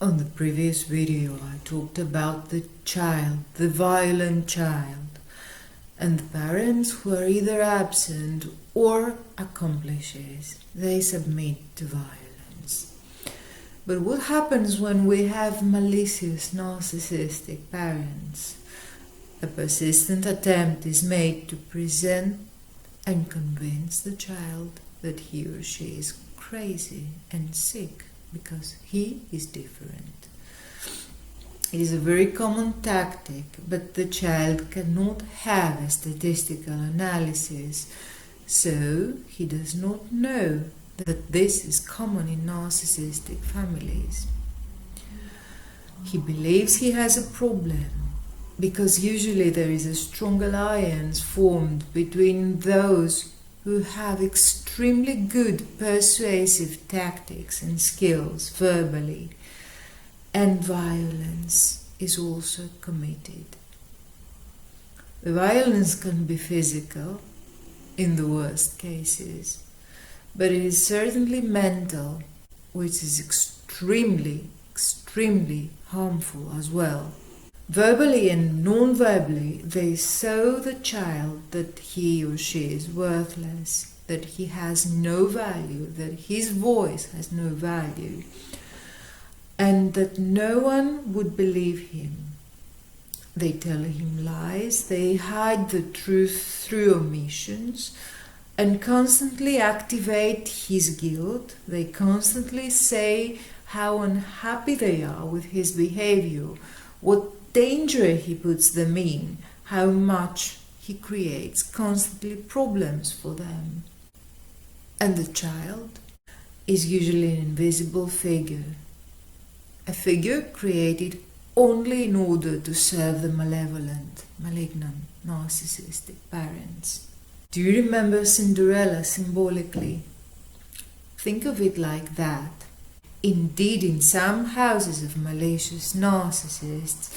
On the previous video, I talked about the child, the violent child, and the parents who are either absent or accomplices. They submit to violence. But what happens when we have malicious, narcissistic parents? A persistent attempt is made to present and convince the child that he or she is crazy and sick because he is different. It is a very common tactic, but the child cannot have a statistical analysis, so he does not know that this is common in narcissistic families. He believes he has a problem because usually there is a strong alliance formed between those who have extremely good persuasive tactics and skills verbally, and violence is also committed. The violence can be physical in the worst cases, but it is certainly mental, which is extremely harmful as well. Verbally and non-verbally, they show the child that he or she is worthless, that he has no value, that his voice has no value, and that no one would believe him. They tell him lies, they hide the truth through omissions, and constantly activate his guilt. They constantly say how unhappy they are with his behavior, what danger he puts them in, how much he creates constantly problems for them. And the child is usually an invisible figure, a figure created only in order to serve the malevolent, malignant, narcissistic parents. Do you remember Cinderella symbolically? Think of it like that. Indeed, in some houses of malicious narcissists,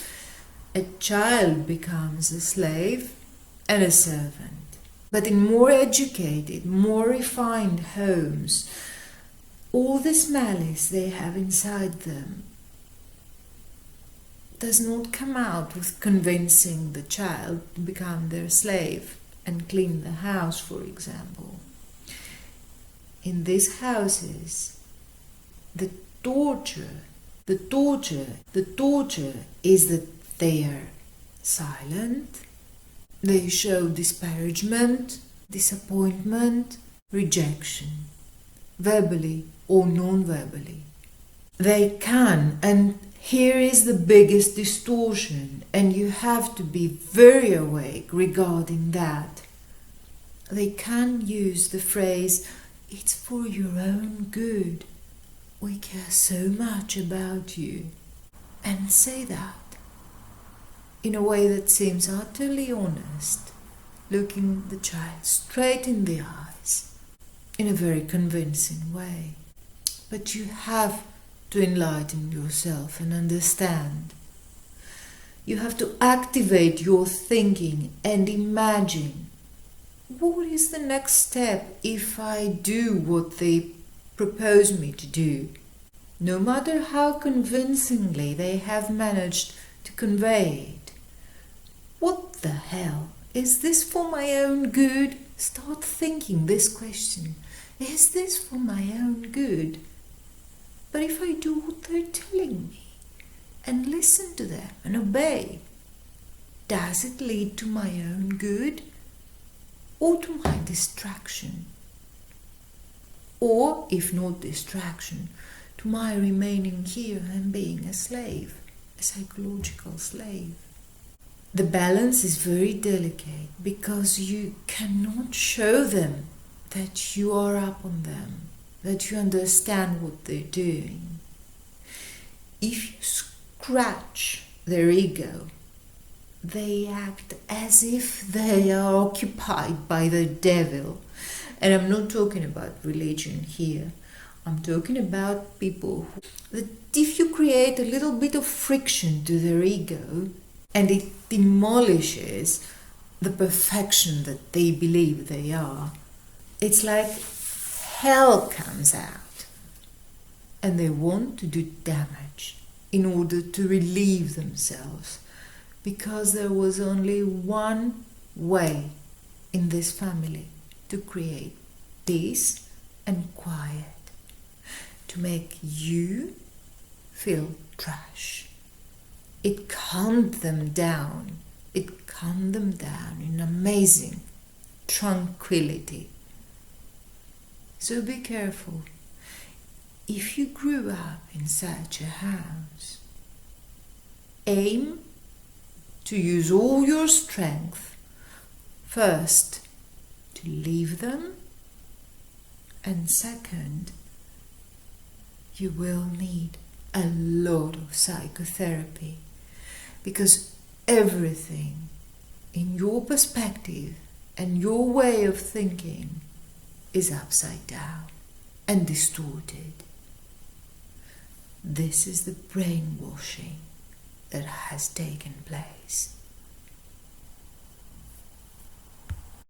a child becomes a slave and a servant. But in more educated, more refined homes, all this malice they have inside them does not come out with convincing the child to become their slave and clean the house, for example. In these houses, the torture is that they are silent, they show disparagement, disappointment, rejection, verbally or non-verbally. They can, and here is the biggest distortion, and you have to be very awake regarding that. They can use the phrase, "It's for your own good. We care so much about you," and say that in a way that seems utterly honest, looking the child straight in the eyes, in a very convincing way. But you have to enlighten yourself and understand. You have to activate your thinking and imagine, what is the next step if I do what they propose me to do? No matter how convincingly they have managed to convey it. What the hell? Is this for my own good? Start thinking this question. Is this for my own good? But if I do what they're telling me and listen to them and obey, does it lead to my own good or to my distraction? Or, if not distraction, to my remaining here and being a slave, a psychological slave? The balance is very delicate because you cannot show them that you are up on them, that you understand what they're doing. If you scratch their ego, they act as if they are occupied by the devil. And I'm not talking about religion here. I'm talking about people that if you create a little bit of friction to their ego, and it demolishes the perfection that they believe they are, it's like hell comes out, and they want to do damage in order to relieve themselves, because there was only one way in this family to create peace and quiet, to make you feel trash. It calmed them down. It calmed them down in amazing tranquility. So be careful. If you grew up in such a house, aim to use all your strength, first to leave them, and second, you will need a lot of psychotherapy, because everything in your perspective and your way of thinking is upside down and distorted. This is the brainwashing that has taken place.